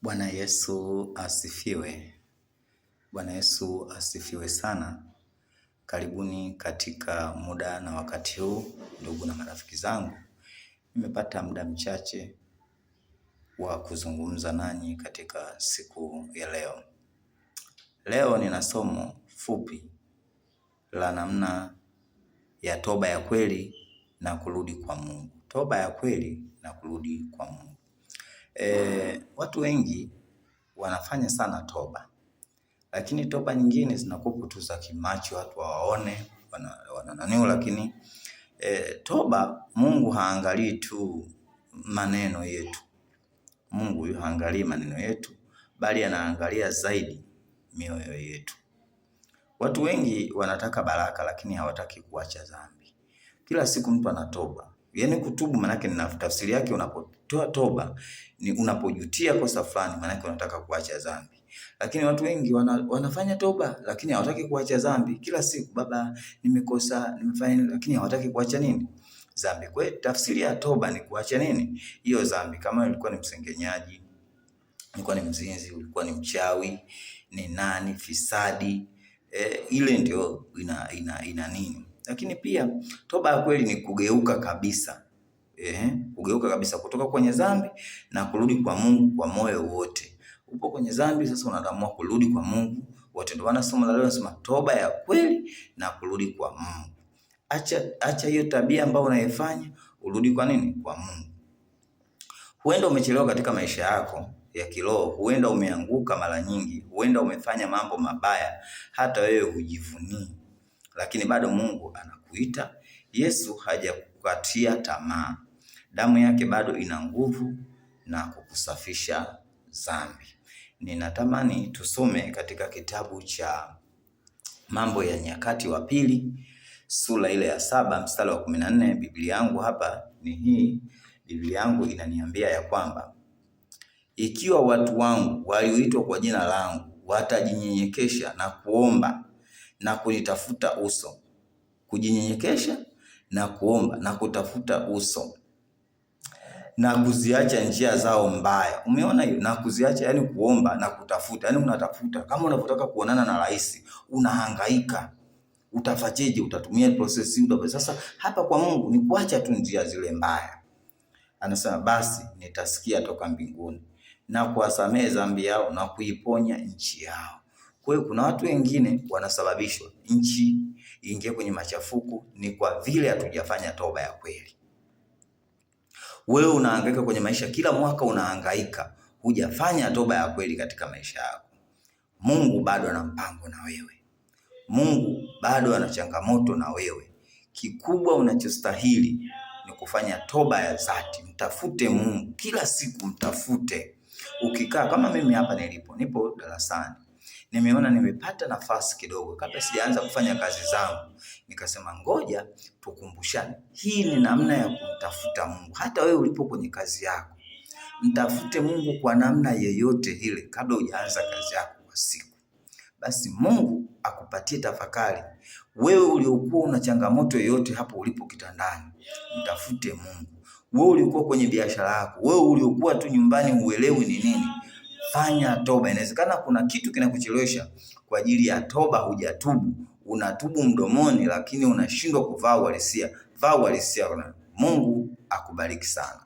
Bwana Yesu asifiwe. Bwana Yesu asifiwe sana. Karibuni katika muda na wakati huu, ndugu na marafiki zangu. Nimepata muda mchache wa kuzungumza nanyi katika siku ya leo. Leo nina somo fupi la namna ya toba ya kweli na kurudi kwa Mungu. Toba ya kweli na kurudi kwa Mungu. Watu wengi wanafanya sana toba, lakini toba nyingine zinakuwa tu za kimacho, watu waone wanananiu, lakini toba, Mungu haangalii tu maneno yetu. Mungu haangalii maneno yetu, bali anaangalia zaidi mioyo yetu. Watu wengi wanataka baraka, lakini hawataki kuacha dhambi. Kila siku mtu anatoba. Yaani kutubu manake ni tafsiri yake, unapotoa toba ni unapojutia kosa fulani, manake unataka kuacha dhambi. Lakini watu wengi wanafanya toba lakini hawataki kuacha dhambi. Kila siku, baba nimekosa, nimefanya, lakini hawataki kuacha nini? Dhambi. Kwa hiyo tafsiri ya toba ni kuacha nini? Hiyo dhambi. Kama ulikuwa ni msengenyaji, ulikuwa ni mzinzi, ulikuwa ni mchawi, ni nani, fisadi, ile ndio ina nini? Lakini pia toba ya kweli ni kugeuka kabisa. Kugeuka kabisa kutoka kwenye dhambi na kurudi kwa Mungu kwa moyo wote. Upo kwenye dhambi, sasa unaamua kurudi kwa Mungu wote. Ndio maana somo la leo nasema toba ya kweli na kurudi kwa Mungu. Acha hiyo tabia ambayo unaifanya, urudi kwa nini? Kwa Mungu. Huenda umechelewa katika maisha yako ya kiroho, huenda umeanguka mara nyingi, huenda umefanya mambo mabaya hata wewe hujivunii. Lakini bado Mungu anakuita. Yesu hajakukatia tamaa. Damu yake bado ina nguvu na kukusafisha dhambi. Ninatamani tusome katika kitabu cha Mambo ya Nyakati wa Pili, sura ile ya 7 mstari wa 14. Biblia yangu hapa ni hii. Biblia yangu inaniambia ya kwamba ikiwa watu wangu walioitwa kwa jina langu watajinyenyekesha na kuomba na kunitafuta uso. Kujinyenyekesha na kuomba na kutafuta uso na kuziacha njia zao mbaya. Umeona hiyo? Na kuziacha, yani kuomba na kutafuta. Yani unatafuta, kama unapotaka kuonana na rais, unahangaika. Utafajeje? Utatumia process hii. Sasa hapa kwa Mungu ni kuacha tu njia zile mbaya. Anasema basi nitasikia toka mbinguni na kuwasamehe dhambi yao na kuiponya nchi yao. Kwa hiyo kuna watu wengine wanasababishwa nchi ingie kwenye machafuko ni kwa vile hatujafanya toba ya kweli. Wewe unahangaika kwenye maisha, kila mwaka unahangaika, hujafanya toba ya kweli katika maisha yako. Mungu bado ana mpango na wewe. Mungu bado ana changamoto na wewe. Kikubwa unachostahili ni kufanya toba ya dhati. Mtafute Mungu kila siku, mtafute. Ukikaa kama mimi hapa nipo darasani, nimeona nimepata nafasi kidogo kabla sijaanza kufanya kazi zangu, nikasema ngoja tukumbushane. Hii ni namna ya kumtafuta Mungu. Hata wewe ulipo kwenye kazi yako, mtafute Mungu kwa namna yeyote ile kabla hujaanza kazi yako kwa siku. Basi Mungu akupatie tafakari. Wewe uliokuwa una changamoto yoyote hapo ulipo kitandani, mtafute Mungu. Wewe uliokuwa kwenye biashara yako, wewe uliokuwa tu nyumbani huelewi ni nini, fanya toba. Inawezekana kuna kitu kinakuchelewesha kwa ajili ya toba, hujatubu. Unatubu mdomoni lakini unashindwa kuvaa uhalisia. Vaa uhalisia. Mungu akubariki sana.